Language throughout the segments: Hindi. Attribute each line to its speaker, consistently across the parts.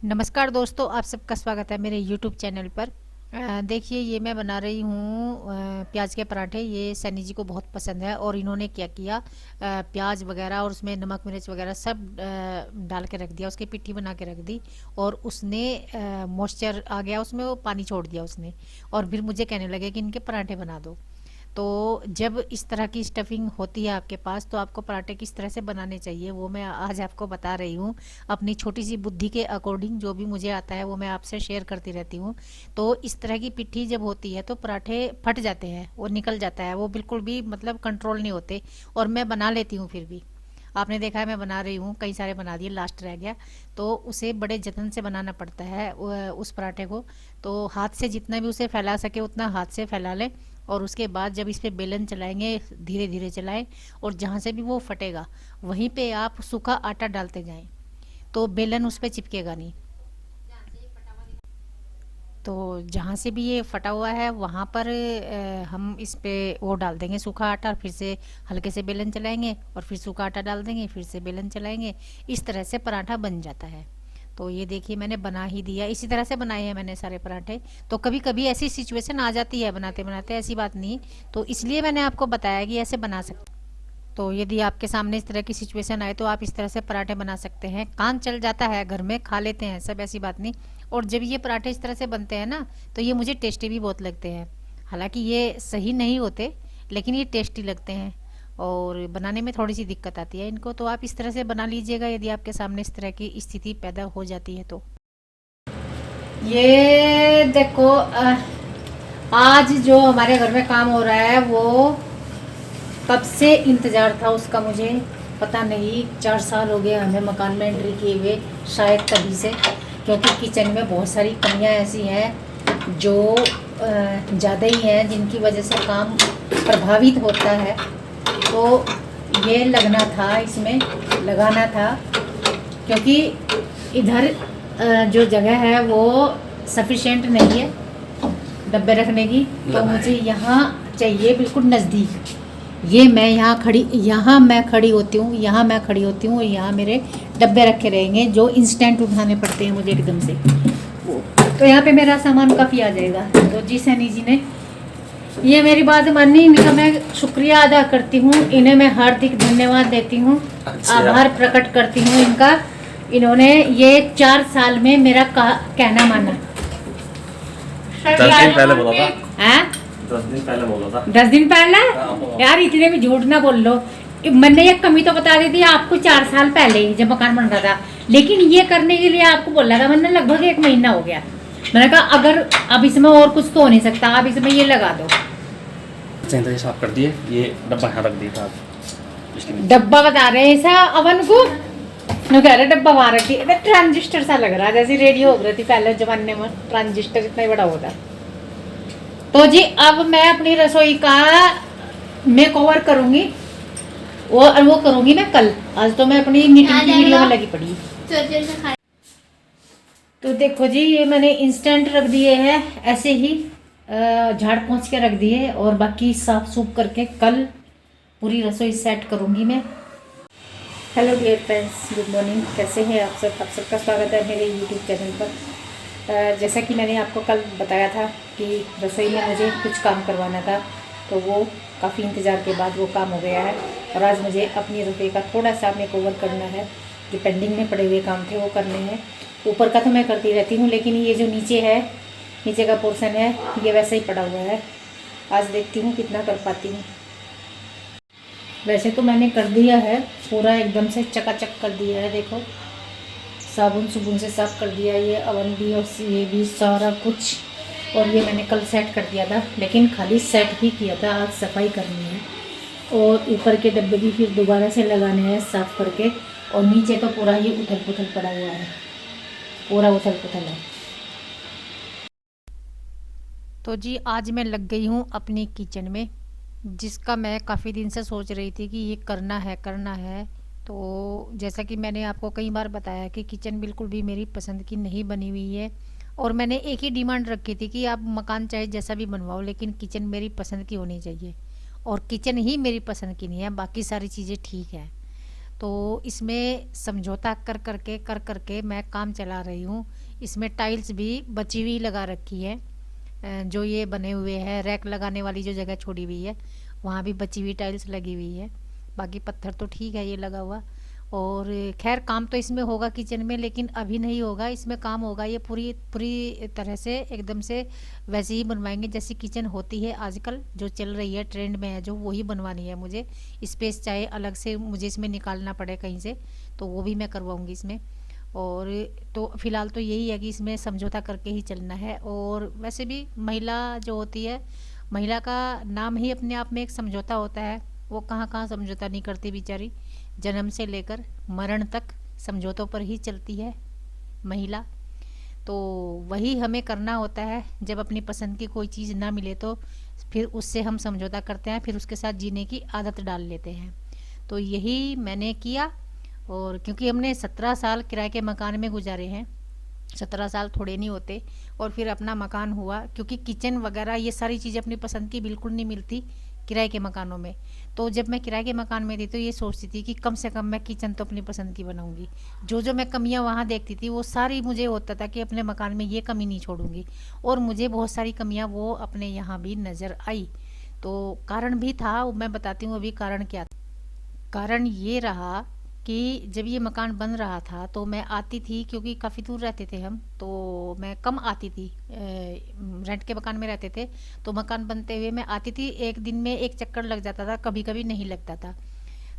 Speaker 1: नमस्कार दोस्तों, आप सबका स्वागत है मेरे YouTube चैनल पर। देखिए, ये मैं बना रही हूँ प्याज के पराठे। ये सनी जी को बहुत पसंद है और इन्होंने क्या किया, प्याज वगैरह और उसमें नमक मिर्च वगैरह सब डाल के रख दिया, उसकी पिट्ठी बना के रख दी। और उसने मॉइस्चर आ गया उसमें, वो पानी छोड़ दिया उसने। और फिर मुझे कहने लगे कि इनके पराठे बना दो। तो जब इस तरह की स्टफिंग होती है आपके पास, तो आपको पराठे किस तरह से बनाने चाहिए वो मैं आज आपको बता रही हूँ। अपनी छोटी सी बुद्धि के अकॉर्डिंग जो भी मुझे आता है वो मैं आपसे शेयर करती रहती हूँ। तो इस तरह की पिट्ठी जब होती है तो पराठे फट जाते हैं, वो निकल जाता है, वो बिल्कुल भी मतलब कंट्रोल नहीं होते। और मैं बना लेती हूँ फिर भी। आपने देखा है मैं बना रही हूँ, कई सारे बना दिए, लास्ट रह गया। तो उसे बड़े जतन से बनाना पड़ता है उस पराठे को। तो हाथ से जितना भी उसे फैला सके उतना हाथ से फैला लें। और उसके बाद जब इस पे बेलन चलाएंगे, धीरे धीरे चलाएं। और जहाँ से भी वो फटेगा वहीं पे आप सूखा आटा डालते जाएं, तो बेलन उस पे चिपकेगा नहीं। तो जहाँ से भी ये फटा हुआ है वहाँ पर हम इस पे वो डाल देंगे सूखा आटा, और फिर से हल्के से बेलन चलाएंगे और फिर सूखा आटा डाल देंगे, फिर से बेलन चलाएंगे। इस तरह से पराठा बन जाता है। तो ये देखिए मैंने बना ही दिया, इसी तरह से बनाए हैं मैंने सारे पराठे। तो कभी कभी ऐसी सिचुएशन आ जाती है बनाते बनाते, ऐसी बात नहीं। तो इसलिए मैंने आपको बताया कि ऐसे बना सकते। तो यदि आपके सामने इस तरह की सिचुएशन आए तो आप इस तरह से पराठे बना सकते हैं। काम चल जाता है, घर में खा लेते हैं सब, ऐसी बात नहीं। और जब ये पराठे इस तरह से बनते हैं ना, तो ये मुझे टेस्टी भी बहुत लगते हैं। हालांकि ये सही नहीं होते, लेकिन ये टेस्टी लगते हैं। और बनाने में थोड़ी सी दिक्कत आती है इनको। तो आप इस तरह से बना लीजिएगा यदि आपके सामने इस तरह की स्थिति पैदा हो जाती है तो। ये देखो, आज जो हमारे घर में काम हो रहा है वो कब से इंतज़ार था उसका मुझे पता नहीं। 4 साल हो गए हमें मकान में एंट्री किए हुए, शायद तभी से। क्योंकि किचन में बहुत सारी कमियां ऐसी हैं जो ज़्यादा ही हैं, जिनकी वजह से काम प्रभावित होता है। तो ये लगना था, इसमें लगाना था। क्योंकि इधर जो जगह है वो सफिशेंट नहीं है डब्बे रखने की। तो मुझे यहाँ चाहिए बिल्कुल नज़दीक। ये मैं यहाँ मैं खड़ी होती हूँ, यहाँ मैं खड़ी होती हूँ, और यहाँ मेरे डब्बे रखे रहेंगे जो इंस्टेंट उठाने पड़ते हैं मुझे एकदम से। वो तो यहाँ पे मेरा सामान काफ़ी आ जाएगा। तो जी सैनी जी ने ये मेरी बात मानी, इनका मैं शुक्रिया अदा करती हूँ, इन्हें मैं हार्दिक धन्यवाद देती हूँ। आभार प्रकट करती हूँ इनका। इन्होंने ये 4 साल में मेरा कहना माना।
Speaker 2: 10 दिन पहले बोला था।
Speaker 1: हैं?
Speaker 2: 10 दिन पहले बोला था।
Speaker 1: 10 दिन पहले? यार इतने भी झूठ ना बोल लो। मैंने एक कमी तो बता दी थी आपको 4 साल पहले ही, जब मकान बन रहा था। लेकिन ये करने के लिए आपको बोला था मैंने, लगभग 1 महीना हो गया। मैंने कहा अगर अब इसमें और कुछ तो हो नहीं सकता, आप इसमें ये लगा दो।
Speaker 2: तो साफ कर दिए, ये डब्बा यहाँ रख दिया था।
Speaker 1: डब्बा बता रहे हैं ऐसा अवन को, मैं कह रहे डब्बा वहां रखी। ट्रांजिस्टर सा लग रहा है, जैसे रेडियो हो रही थी पहले जमाने में, ट्रांजिस्टर इतना ही बड़ा होता। तो जी अब मैं अपनी रसोई का मेक ओवर करूंगी, वो करूंगी मैं कल। आज तो मैं अपनी मीटिंग की वीडियो में लगी पड़ी। तो देखो जी, ये मैंने इंस्टेंट रख दिए हैं ऐसे ही, झाड़ पोंछ के रख दिए, और बाकी साफ सूफ करके कल पूरी रसोई सेट करूंगी मैं। Hello dear friends, good morning. कैसे हैं आप सब? आप सबका स्वागत है मेरे यूट्यूब चैनल पर। जैसा कि मैंने आपको कल बताया था कि रसोई में मुझे कुछ काम करवाना था, तो वो काफ़ी इंतज़ार के बाद वो काम हो गया है। और आज मुझे अपनी रसोई का थोड़ा सा मेक ओवर करना है। जो पेंडिंग में पड़े हुए काम थे वो करने हैं। ऊपर का तो मैं करती रहती हूँ, लेकिन ये जो नीचे है, नीचे का पोर्शन है, ये वैसे ही पड़ा हुआ है। आज देखती हूँ कितना कर पाती हूँ। वैसे तो मैंने कर दिया है पूरा, एकदम से चकाचक कर दिया है। देखो, साबुन सुबुन से साफ कर दिया, ये अवन भी और ये भी सारा कुछ। और ये मैंने कल सेट कर दिया था, लेकिन खाली सेट ही किया था, आज सफाई करनी है। और ऊपर के डब्बे भी फिर दोबारा से लगाने हैं साफ करके। और नीचे तो पूरा ही उथल पुथल पड़ा हुआ है, पूरा उथल पुथल है। तो जी आज मैं लग गई हूँ अपनी किचन में, जिसका मैं काफ़ी दिन से सोच रही थी कि ये करना है करना है। तो जैसा कि मैंने आपको कई बार बताया कि किचन बिल्कुल भी मेरी पसंद की नहीं बनी हुई है। और मैंने एक ही डिमांड रखी थी कि आप मकान चाहे जैसा भी बनवाओ, लेकिन किचन मेरी पसंद की होनी चाहिए। और किचन ही मेरी पसंद की नहीं है, बाकी सारी चीज़ें ठीक है। तो इसमें समझौता कर करके मैं काम चला रही हूँ। इसमें टाइल्स भी बची हुई लगा रखी है, जो ये बने हुए हैं रैक लगाने वाली जो जगह छोड़ी हुई है वहाँ भी बची हुई टाइल्स लगी हुई है। बाकी पत्थर तो ठीक है ये लगा हुआ। और खैर काम तो इसमें होगा किचन में, लेकिन अभी नहीं होगा, इसमें काम होगा ये पूरी पूरी तरह से एकदम से वैसे ही बनवाएंगे जैसी किचन होती है आजकल जो चल रही है, ट्रेंड में है जो, वही बनवानी है मुझे। स्पेस चाहे अलग से मुझे इसमें निकालना पड़े कहीं से तो वो भी मैं करवाऊंगी इसमें। और तो फ़िलहाल तो यही है कि इसमें समझौता करके ही चलना है। और वैसे भी महिला जो होती है, महिला का नाम ही अपने आप में एक समझौता होता है। वो कहाँ कहाँ समझौता नहीं करती बेचारी, जन्म से लेकर मरण तक समझौतों पर ही चलती है महिला। तो वही हमें करना होता है। जब अपनी पसंद की कोई चीज़ ना मिले तो फिर उससे हम समझौता करते हैं, फिर उसके साथ जीने की आदत डाल लेते हैं। तो यही मैंने किया। और क्योंकि हमने 17 साल किराए के मकान में गुजारे हैं, 17 साल थोड़े नहीं होते, और फिर अपना मकान हुआ, क्योंकि किचन वगैरह ये सारी चीज़ें अपनी पसंद की बिल्कुल नहीं मिलती किराए के मकानों में। तो जब मैं किराए के मकान में थी तो ये सोचती थी कि कम से कम मैं किचन तो अपनी पसंद की बनाऊंगी। जो मैं कमियां वहाँ देखती थी वो सारी मुझे होता था कि अपने मकान में ये कमी नहीं छोड़ूंगी। और मुझे बहुत सारी कमियां वो अपने यहाँ भी नज़र आई। तो कारण भी था, मैं बताती हूँ अभी कारण क्या था। कारण ये रहा कि जब ये मकान बन रहा था तो मैं आती थी, क्योंकि काफ़ी दूर रहते थे हम, तो मैं कम आती थी। रेंट के मकान में रहते थे तो मकान बनते हुए मैं आती थी, एक दिन में एक चक्कर लग जाता था, कभी कभी नहीं लगता था।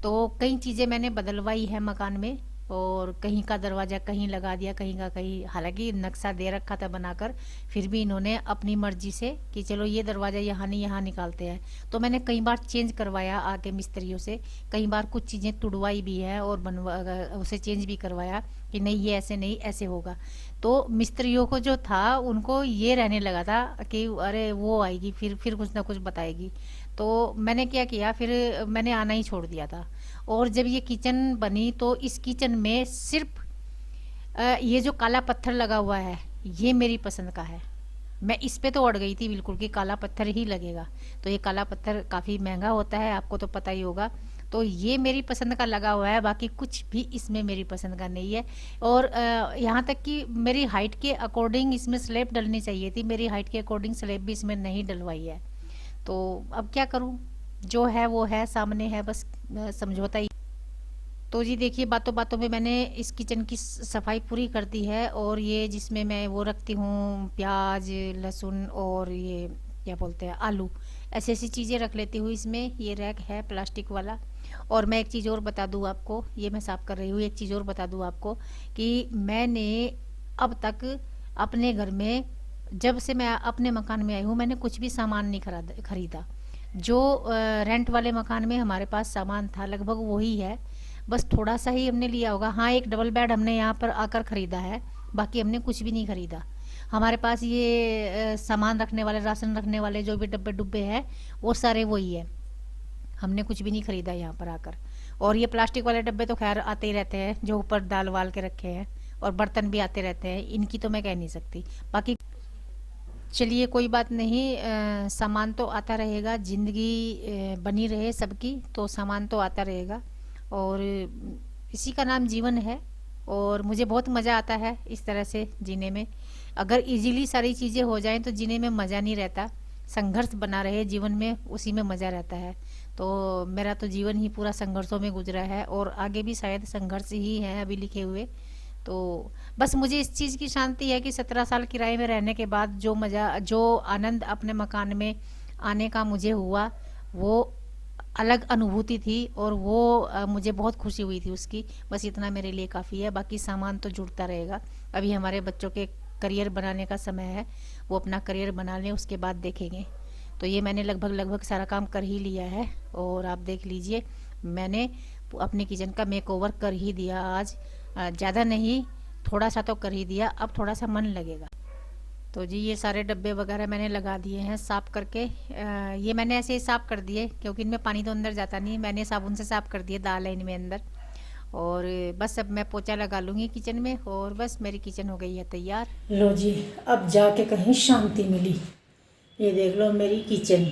Speaker 1: तो कई चीज़ें मैंने बदलवाई है मकान में, और कहीं का दरवाज़ा कहीं लगा दिया, कहीं का कहीं, हालांकि नक्शा दे रखा था बनाकर, फिर भी इन्होंने अपनी मर्जी से कि चलो ये दरवाज़ा यहाँ नहीं यहाँ निकालते हैं। तो मैंने कई बार चेंज करवाया आके मिस्त्रियों से, कई बार कुछ चीज़ें तुड़वाई भी है और बनवा उसे चेंज भी करवाया कि नहीं ये ऐसे नहीं ऐसे होगा। तो मिस्त्रियों को जो था उनको ये रहने लगा था कि अरे वो आएगी फिर कुछ ना कुछ बताएगी। तो मैंने क्या किया, फिर मैंने आना ही छोड़ दिया था। और जब ये किचन बनी तो इस किचन में सिर्फ ये जो काला पत्थर लगा हुआ है ये मेरी पसंद का है। मैं इस पे तो अड़ गई थी बिल्कुल कि काला पत्थर ही लगेगा। तो ये काला पत्थर काफ़ी महंगा होता है, आपको तो पता ही होगा। तो ये मेरी पसंद का लगा हुआ है, बाकी कुछ भी इसमें मेरी पसंद का नहीं है। और यहाँ तक कि मेरी हाइट के अकॉर्डिंग इसमें स्लैब डलनी चाहिए थी, मेरी हाइट के अकॉर्डिंग स्लैब भी इसमें नहीं डलवाई है। तो अब क्या करूँ, जो है वो है, सामने है, बस समझौता ही। तो जी देखिए, बातों बातों में मैंने इस किचन की सफाई पूरी कर दी है। और ये जिसमें मैं वो रखती हूँ प्याज लहसुन और ये क्या बोलते हैं आलू, ऐसी ऐसी चीज़ें रख लेती हूँ इसमें। ये रैक है प्लास्टिक वाला। और मैं एक चीज़ और बता दूँ आपको, ये मैं साफ़ कर रही हूँ, एक चीज़ और बता दूँ आपको कि मैंने अब तक अपने घर में, जब से मैं अपने मकान में आई हूँ, मैंने कुछ भी सामान नहीं खरीदा। जो रेंट वाले मकान में हमारे पास सामान था लगभग वही है, बस थोड़ा सा ही हमने लिया होगा। हाँ, एक डबल बेड हमने यहाँ पर आकर ख़रीदा है, बाकी हमने कुछ भी नहीं ख़रीदा। हमारे पास ये सामान रखने वाले, राशन रखने वाले जो भी डब्बे डुब्बे हैं वो सारे वही है, हमने कुछ भी नहीं ख़रीदा यहाँ पर आकर। और ये प्लास्टिक वाले डब्बे तो खैर आते ही रहते हैं जो ऊपर दाल वाल के रखे हैं, और बर्तन भी आते रहते हैं, इनकी तो मैं कह नहीं सकती। बाकी चलिए कोई बात नहीं, सामान तो आता रहेगा, ज़िंदगी बनी रहे सबकी तो सामान तो आता रहेगा। और इसी का नाम जीवन है। और मुझे बहुत मज़ा आता है इस तरह से जीने में। अगर इजीली सारी चीज़ें हो जाएं तो जीने में मज़ा नहीं रहता, संघर्ष बना रहे जीवन में, उसी में मज़ा रहता है। तो मेरा तो जीवन ही पूरा संघर्षों में गुजरा है, और आगे भी शायद संघर्ष ही है अभी लिखे हुए। तो बस मुझे इस चीज़ की शांति है कि 17 साल किराए में रहने के बाद जो मज़ा, जो आनंद अपने मकान में आने का मुझे हुआ, वो अलग अनुभूति थी, और वो मुझे बहुत खुशी हुई थी उसकी। बस इतना मेरे लिए काफ़ी है, बाकी सामान तो जुड़ता रहेगा। अभी हमारे बच्चों के करियर बनाने का समय है, वो अपना करियर बना लें, उसके बाद देखेंगे। तो ये मैंने लगभग सारा काम कर ही लिया है। और आप देख लीजिए, मैंने अपनी किचन का मेकओवर कर ही दिया आज। ज़्यादा नहीं, थोड़ा सा तो कर ही दिया, अब थोड़ा सा मन लगेगा। तो जी ये सारे डब्बे वगैरह मैंने लगा दिए हैं साफ़ करके। ये मैंने ऐसे ही साफ़ कर दिए क्योंकि इनमें पानी तो अंदर जाता नहीं, मैंने साबुन से साफ़ कर दिए, दाल है इनमें अंदर। और बस अब मैं पोछा लगा लूँगी किचन में, और बस मेरी किचन हो गई है तैयार। लो जी, अब जाके कहीं शांति मिली। ये देख लो मेरी किचन,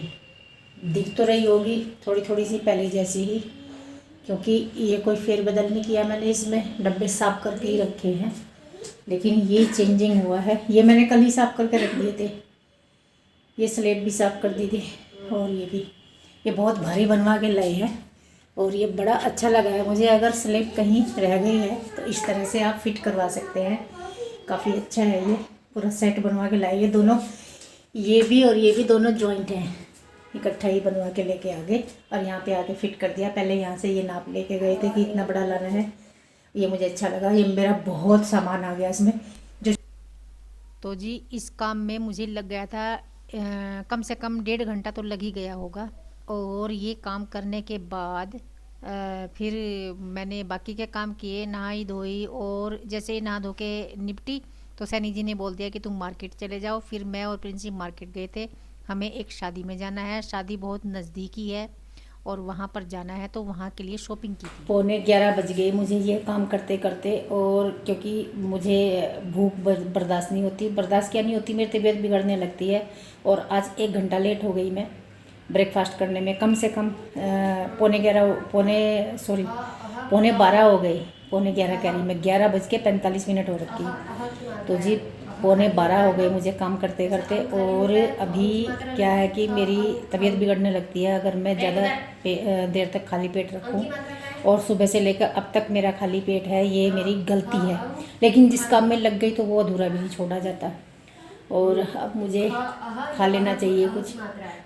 Speaker 1: दिख तो रही होगी थोड़ी थोड़ी सी पहले जैसी ही, क्योंकि ये कोई फेरबदल नहीं किया मैंने, इसमें डब्बे साफ़ करके ही रखे हैं। लेकिन ये चेंजिंग हुआ है, ये मैंने कल ही साफ़ करके रख दिए थे। ये स्लेट भी साफ़ कर दी थी और ये बहुत भारी बनवा के लाए हैं और ये बड़ा अच्छा लगा है मुझे। अगर स्लेट कहीं रह गई है तो इस तरह से आप फिट करवा सकते हैं, काफ़ी अच्छा है। ये पूरा सेट बनवा के लाए, ये दोनों, ये भी और ये भी दोनों जॉइंट हैं, इकट्ठा ही बनवा के लेके आ गए और यहाँ पे आके फिट कर दिया। पहले यहाँ से ये नाप लेके गए थे कि इतना बड़ा लाना है, ये मुझे अच्छा लगा। ये मेरा बहुत सामान आ गया इसमें जो। तो जी इस काम में मुझे लग गया था कम से कम 1.5 घंटा तो लग ही गया होगा। और ये काम करने के बाद फिर मैंने बाकी के काम किए, नहाई धोई, और जैसे ही नहा धो के निपटी तो सैनी जी ने बोल दिया कि तुम मार्केट चले जाओ। फिर मैं और प्रिंसी मार्केट गए थे, हमें एक शादी में जाना है, शादी बहुत नज़दीकी है और वहाँ पर जाना है, तो वहाँ के लिए शॉपिंग की थी। 11:15 बज गए मुझे ये काम करते करते, और क्योंकि मुझे भूख बर्दाश्त नहीं होती, बर्दाश्त क्या नहीं होती, मेरी तबीयत बिगड़ने लगती है। और आज 1 घंटा लेट हो गई मैं ब्रेकफास्ट करने में, कम से कम 11:15 हो गई, 11:15 कह रही मैं, 11:45 हो रखी। तो जी 11:15 हो गए मुझे काम करते करते। और अभी क्या है कि मेरी तबीयत बिगड़ने लगती है अगर मैं ज़्यादा देर तक खाली पेट रखूं, और सुबह से लेकर अब तक मेरा खाली पेट है, ये मेरी गलती है। लेकिन जिस काम में लग गई तो वो अधूरा भी नहीं छोड़ा जाता, और अब मुझे खा लेना चाहिए कुछ,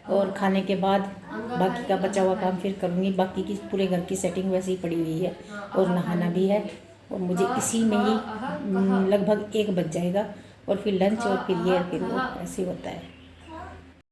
Speaker 1: और खाने के बाद बाकी का बचा हुआ काम फिर करूँगी। बाकी की पूरे घर की सेटिंग वैसे ही पड़ी हुई है और नहाना भी है, और मुझे इसी में ही लगभग 1 बज जाएगा, और फिर लंच, और फिर ये, फिर वो ऐसे होता है।